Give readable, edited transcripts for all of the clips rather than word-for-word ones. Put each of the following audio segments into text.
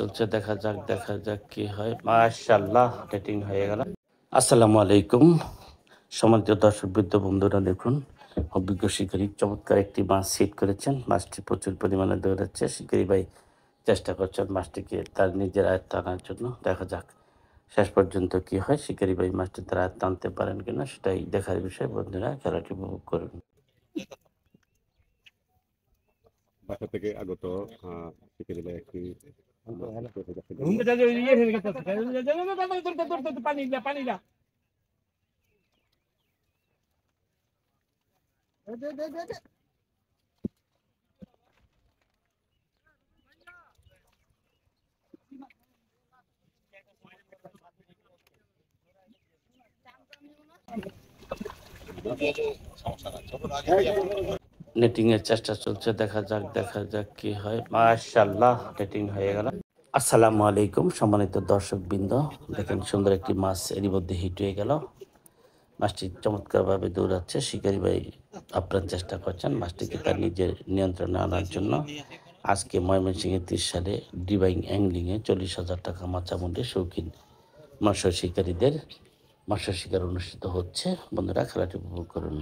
চলছে, দেখা যাক কি হয়। মাশাআল্লাহ, রেটিং হয়ে গেল। আসসালামু আলাইকুম সম্মানিত দর্শকবৃন্দ, বন্ধুরা দেখুন, অভিজ্ঞ শিকারী চমৎকার একটি মাছ হিট করেছেন। মাছটি প্রচুর পরিমাণে দৌড়াচ্ছে। শিকারী ভাই চেষ্টা করছেন মাছটিকে তার নিজের আয়ত্তে আনার জন্য। দেখা যাক শেষ পর্যন্ত কি হয়। শিকারী ভাই মাছটি তার আয়ত্তে আনতে পারেন কিনা সেটাই দেখার বিষয়। বন্ধুরা খেলাটি উপভোগ করুন। বাসা থেকে আগত শিকারী ভাই একটি নেটিং এর চেষ্টা চলছে, দেখা যাক কি হয়। মাশাআল্লাহ, নেটিং হয়ে গেল। আসসালামু আলাইকুম সম্মানিত দর্শকবৃন্দ, দেখেন সুন্দর একটি মাছ এরই মধ্যে হিট হয়ে গেল। মাছটি চমৎকারভাবে দৌড়াচ্ছে। শিকারী ভাই আপ্রাণ চেষ্টা করছেন মাছটিকে তার নিজের নিয়ন্ত্রণে আনার জন্য। আজকে ময়মনসিংহের 30 সালে ডিভাইন অ্যাংলিংয়ে 40,000 টাকা মাচামুন্ডে শৌখিন মৎস্য শিকারীদের মৎস্য শিকার অনুষ্ঠিত হচ্ছে। বন্ধুরা খেলাটি উপভোগ করুন।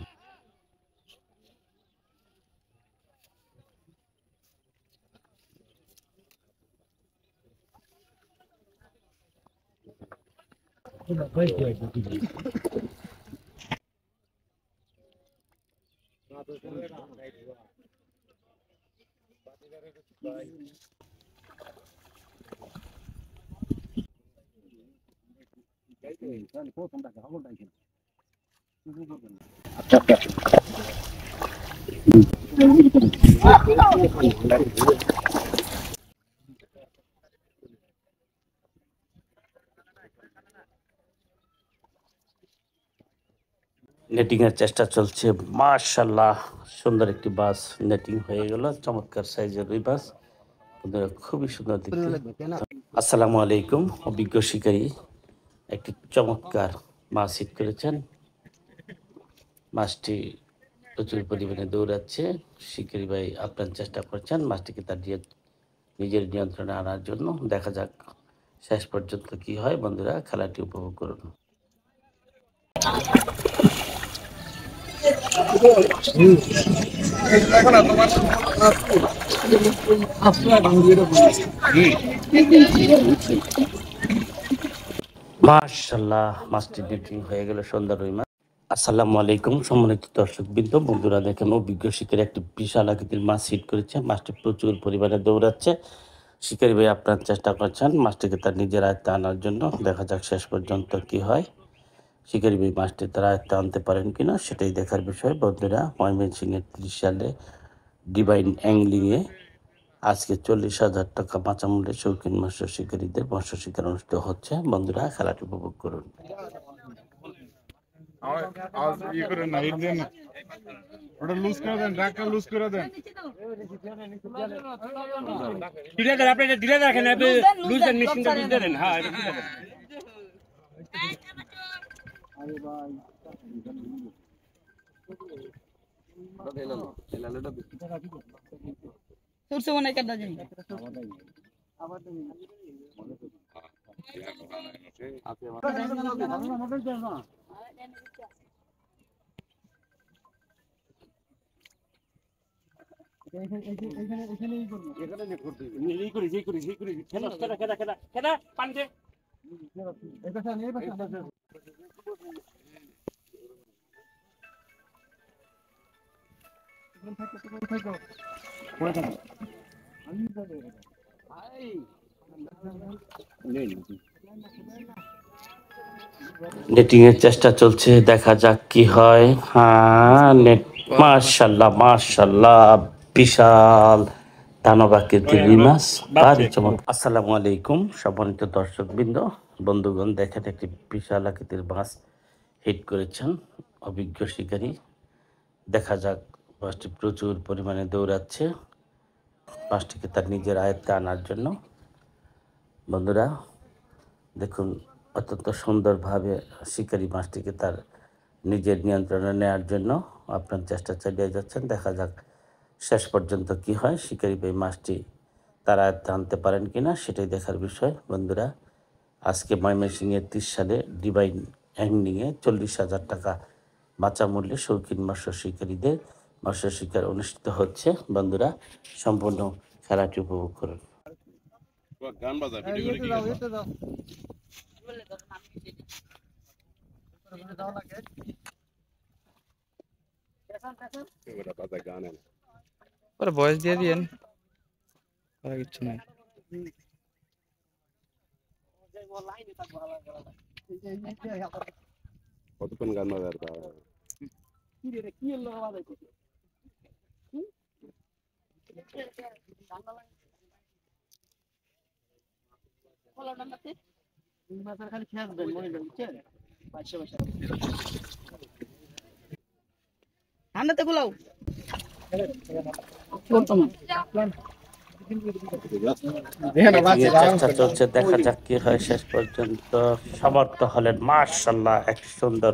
নেটিং এর চেষ্টা চলছে। মাশাআল্লাহ, সুন্দর একটি বাস নেটিং হয়ে গেল। চমৎকার সাইজের রুই বাস, খুবই সুন্দর দেখতে। আসসালামু আলাইকুম, অভিজ্ঞ শিকারী একটি চমৎকার মাছ হিট করেছেন। মাছটি প্রচুর পরিমাণে দৌড়াচ্ছে। শিকারী ভাই আপ্রাণ চেষ্টা করছেন মাছটিকে তার নিজের নিয়ন্ত্রণে আনার জন্য। দেখা যাক শেষ পর্যন্ত কি হয়। বন্ধুরা খেলাটি উপভোগ করুন। মাশাআল্লাহ, মাছটি নেটিং হয়ে গেল সুন্দর রুই মাছ। আসসালামু আলাইকুম সম্মানিত দর্শকবৃন্দ, বন্ধুরা দেখেন অভিজ্ঞ শিকারী একটি বিশাল আকৃতির মাছ হিট করেছে। মাছটি প্রচুর পরিমাণে দৌড়াচ্ছে। শিকারী ভাই আপনার চেষ্টা করছেন মাছটিকে তার নিজের আয়ত্তে আনার জন্য। দেখা যাক শেষ পর্যন্ত কি হয়। শিকারী ভাই মাছটি তার আয়ত্তে আনতে পারেন কিনা সেটাই দেখার বিষয়। বন্ধুরা ময়মনসিংহের 30 সালে ডিভাইন অ্যাংলিংয়ে আজকে 40,000 টাকা মাচামুন্ডে শৌখিন মৎস্য শিকারীদের মৎস্য শিকার অনুষ্ঠিত হচ্ছে। বন্ধুরা খেলাটি উপভোগ করুন। ওটা লুজ করে দেন, ড্রাগটা লুজ করে দেন। ডিলে দেন, আপনি ডিলে রাখেন, আপনি লুজ দেন, মেশিনটা লুজ দেন। হ্যাঁ, এটা ডিলে দেন। আরে ভাই তোরছে মনে কাটা জানি আবার নেটিং এর চেষ্টা চলছে, দেখা যাক কি হয়। হ্যাঁ, মাশাআল্লাহ মাশাআল্লাহ, বিশাল দানব আকৃতির রুই মাছ, ভারী চমৎকার। আসসালামু আলাইকুম সম্মানিত দর্শকবৃন্দ, বন্ধুগণ দেখেন একটি বিশাল আকৃতির মাছ হিট করেছেন অভিজ্ঞ শিকারী। দেখা যাক মাছটি প্রচুর পরিমাণে দৌড়াচ্ছে মাছটিকে তার নিজের আয়ত্তে আনার জন্য। বন্ধুরা দেখুন অত্যন্ত সুন্দরভাবে শিকারী মাছটিকে তার নিজের নিয়ন্ত্রণে নেওয়ার জন্য আপনার চেষ্টা চালিয়ে যাচ্ছেন। দেখা যাক শেষ পর্যন্ত কি হয়। শিকারী ভাই মাছটি তারা জানতে পারেন কিনা সেটাই দেখার বিষয় বন্ধুরা। আজকে ময়মনসিংহের 30 সালে ডিভাইন হ্যাংনিংয়ে 40,000 টাকা বাঁচা মূল্যে শৌখিন মৎস্য শিকারীদের মৎস্য শিকার অনুষ্ঠিত হচ্ছে বন্ধুরা। সম্পূর্ণ খেলাটি উপভোগ করুন। গান বাজা ভিডিও করে কি করবা? এবারে বাজা গান এনে। ওর ভয়েস দিয়ে দিয়েন, আর কিছু নাই। কতক্ষণ গান বাজার তা ঠান্ডাতে গুলাও চেষ্টা চলছে, দেখা যাক কি হয় শেষ পর্যন্ত। সমর্থ হলেন মাশাআল্লাহ, এক সুন্দর